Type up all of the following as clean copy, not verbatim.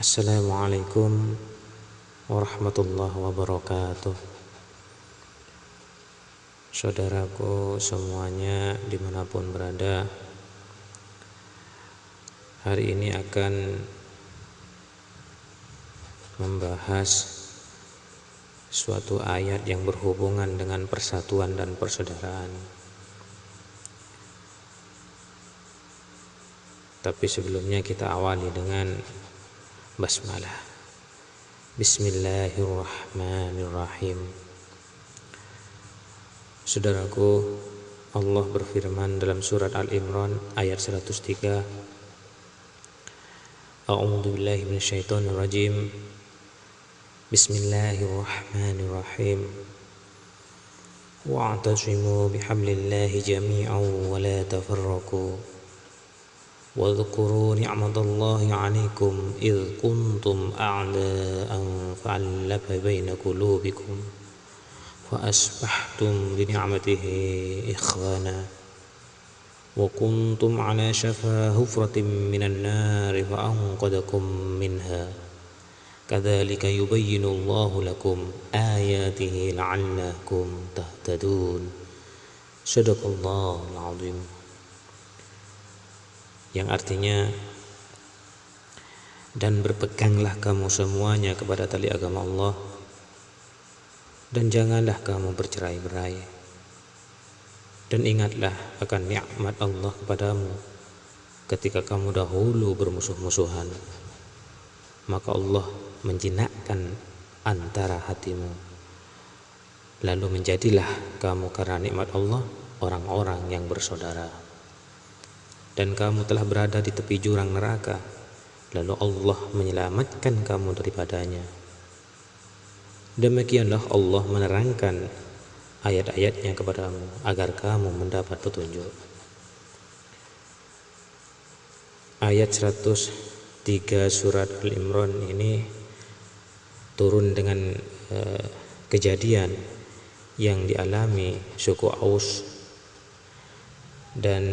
Assalamualaikum warahmatullahi wabarakatuh. Saudaraku semuanya dimanapun berada, hari ini akan membahas suatu ayat yang berhubungan dengan persatuan dan persaudaraan. Tapi sebelumnya kita awali dengan basmalah. Bismillahirrahmanirrahim. Saudaraku, Allah berfirman dalam surat Al-Imran ayat 103. A'udzu billahi minasyaitonir rajim. Bismillahirrahmanirrahim. Wa'tasimu bihablillahi jami'an wa la tafarraqu. واذكروا نعمة الله عليكم إذ كنتم أعداء فألف بين قلوبكم فأصبحتم بنعمته إخوانا وكنتم على شفا حفرة من النار فأنقذكم منها كذلك يبين الله لكم آياته لعلكم تهتدون صدق الله العظيم. Yang artinya, dan berpeganglah kamu semuanya kepada tali agama Allah, dan janganlah kamu bercerai-berai, dan ingatlah akan nikmat Allah kepadamu ketika kamu dahulu bermusuh-musuhan, maka Allah menjinakkan antara hatimu, lalu menjadilah kamu karena nikmat Allah orang-orang yang bersaudara. Dan kamu telah berada di tepi jurang neraka, lalu Allah menyelamatkan kamu daripadanya. Demikianlah Allah menerangkan ayat-ayatnya kepadamu agar kamu mendapat petunjuk. Ayat 103 surat Al-Imran ini turun dengan kejadian yang dialami suku Aus dan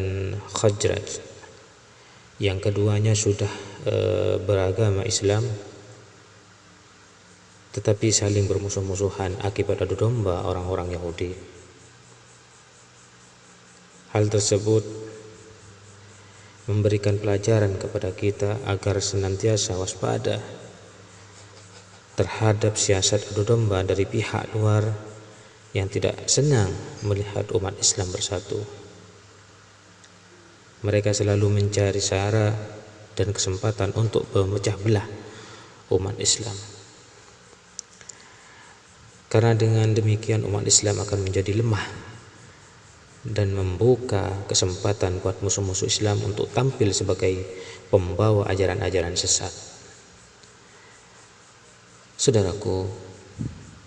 Khazraj, yang keduanya sudah beragama Islam tetapi saling bermusuh-musuhan akibat adu domba orang-orang Yahudi. Hal tersebut memberikan pelajaran kepada kita agar senantiasa waspada terhadap siasat adu domba dari pihak luar yang tidak senang melihat umat Islam bersatu. Mereka selalu mencari cara dan kesempatan untuk memecah belah umat Islam. Karena dengan demikian umat Islam akan menjadi lemah dan membuka kesempatan buat musuh-musuh Islam untuk tampil sebagai pembawa ajaran-ajaran sesat. Saudaraku,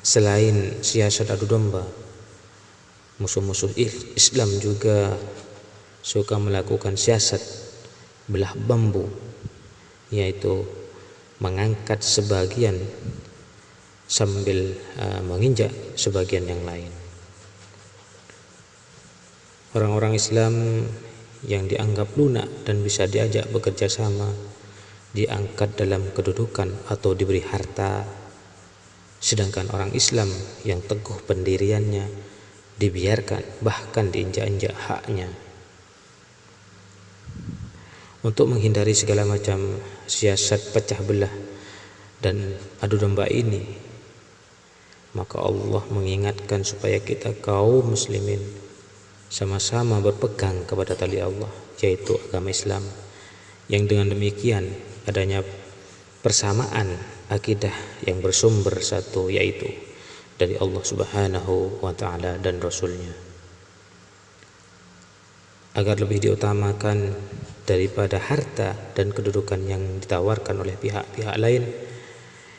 selain siasat adu domba, musuh-musuh Islam juga suka melakukan siasat belah bambu, yaitu mengangkat sebagian sambil menginjak sebagian yang lain. Orang-orang Islam yang dianggap lunak dan bisa diajak bekerja sama diangkat dalam kedudukan atau diberi harta, sedangkan orang Islam yang teguh pendiriannya dibiarkan bahkan diinjak-injak haknya. Untuk menghindari segala macam siasat pecah belah dan adu domba ini, maka Allah mengingatkan supaya kita kaum muslimin sama-sama berpegang kepada tali Allah, yaitu agama Islam, yang dengan demikian adanya persamaan akidah yang bersumber satu, yaitu dari Allah Subhanahu wa ta'ala dan Rasulnya, agar lebih diutamakan daripada harta dan kedudukan yang ditawarkan oleh pihak-pihak lain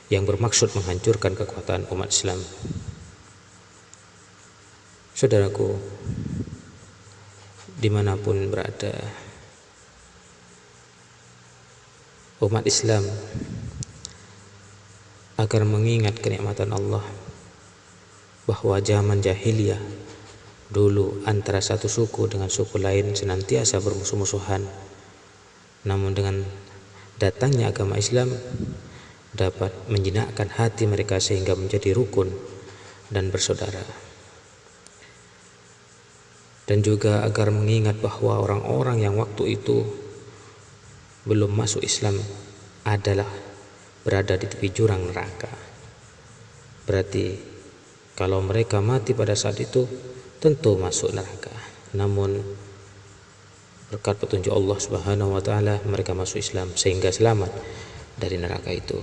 yang bermaksud menghancurkan kekuatan umat Islam. Saudaraku, dimanapun berada, umat Islam agar mengingat kenikmatan Allah, bahwa zaman jahiliyah dulu antara satu suku dengan suku lain senantiasa bermusuh-musuhan. Namun dengan datangnya agama Islam, dapat menjinakkan hati mereka sehingga menjadi rukun dan bersaudara. Dan juga agar mengingat bahwa orang-orang yang waktu itu belum masuk Islam adalah berada di tepi jurang neraka. Berarti kalau mereka mati pada saat itu tentu masuk neraka. Namun berkat petunjuk Allah Subhanahu wa taala mereka masuk Islam sehingga selamat dari neraka itu.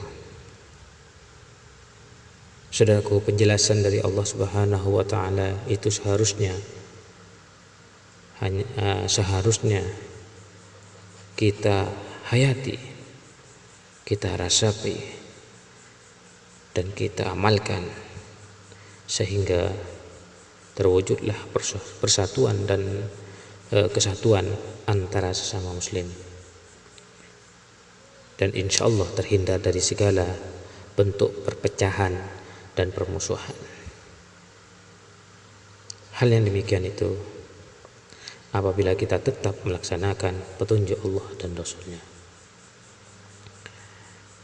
Saudaraku, penjelasan dari Allah Subhanahu wa taala itu seharusnya kita hayati, kita rasapi, dan kita amalkan sehingga terwujudlah persatuan dan kesatuan antara sesama muslim, dan insya Allah terhindar dari segala bentuk perpecahan dan permusuhan. Hal yang demikian itu apabila kita tetap melaksanakan petunjuk Allah dan Rasul-Nya.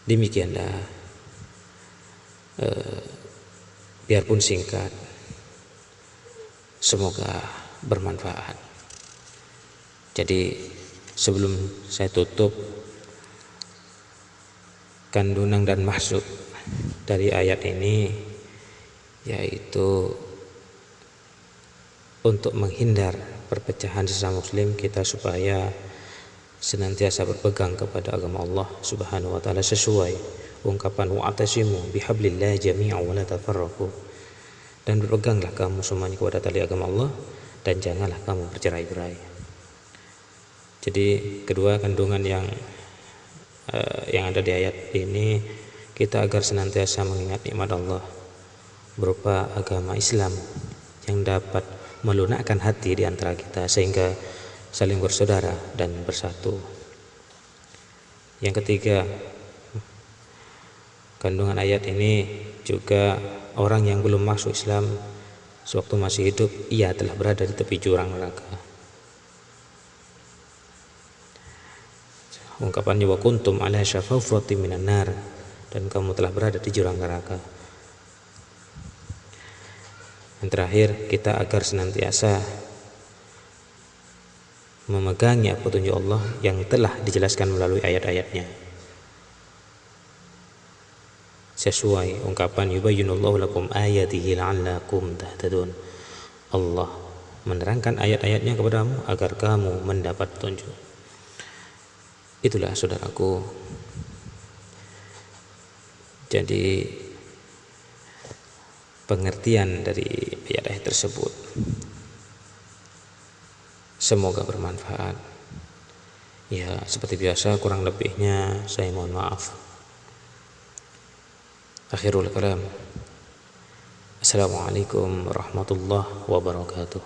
Demikianlah, biarpun singkat, semoga bermanfaat. Jadi sebelum saya tutup, kandungan dan maksud dari ayat ini yaitu untuk menghindar perpecahan sesama muslim kita supaya senantiasa berpegang kepada agama Allah Subhanahu wa taala sesuai ungkapan wa'tasimu bihablillah jami'an wa la tafarraqu, dan berpeganglah kamu semuanya kepada tali agama Allah dan janganlah kamu bercerai-berai. Jadi kedua kandungan yang ada di ayat ini, kita agar senantiasa mengingat nikmat Allah berupa agama Islam yang dapat melunakkan hati di antara kita sehingga saling bersaudara dan bersatu. Yang ketiga, kandungan ayat ini juga orang yang belum masuk Islam sewaktu masih hidup, ia telah berada di tepi jurang neraka. Ungkapannya wa kuntum ala syafa hufratin minan nar, dan kamu telah berada di jurang neraka. Yang terakhir, kita agar senantiasa memegangi petunjuk Allah yang telah dijelaskan melalui ayat-ayatnya sesuai ungkapan yubayyinullahu lakum ayatihi la'allakum tahtadun. Allah menerangkan ayat-ayatnya kepadamu agar kamu mendapat petunjuk. Itulah saudaraku, jadi pengertian dari ayat-ayat tersebut. Semoga bermanfaat. Ya, seperti biasa kurang lebihnya saya mohon maaf. Akhirul kalam. Assalamualaikum warahmatullahi wabarakatuh.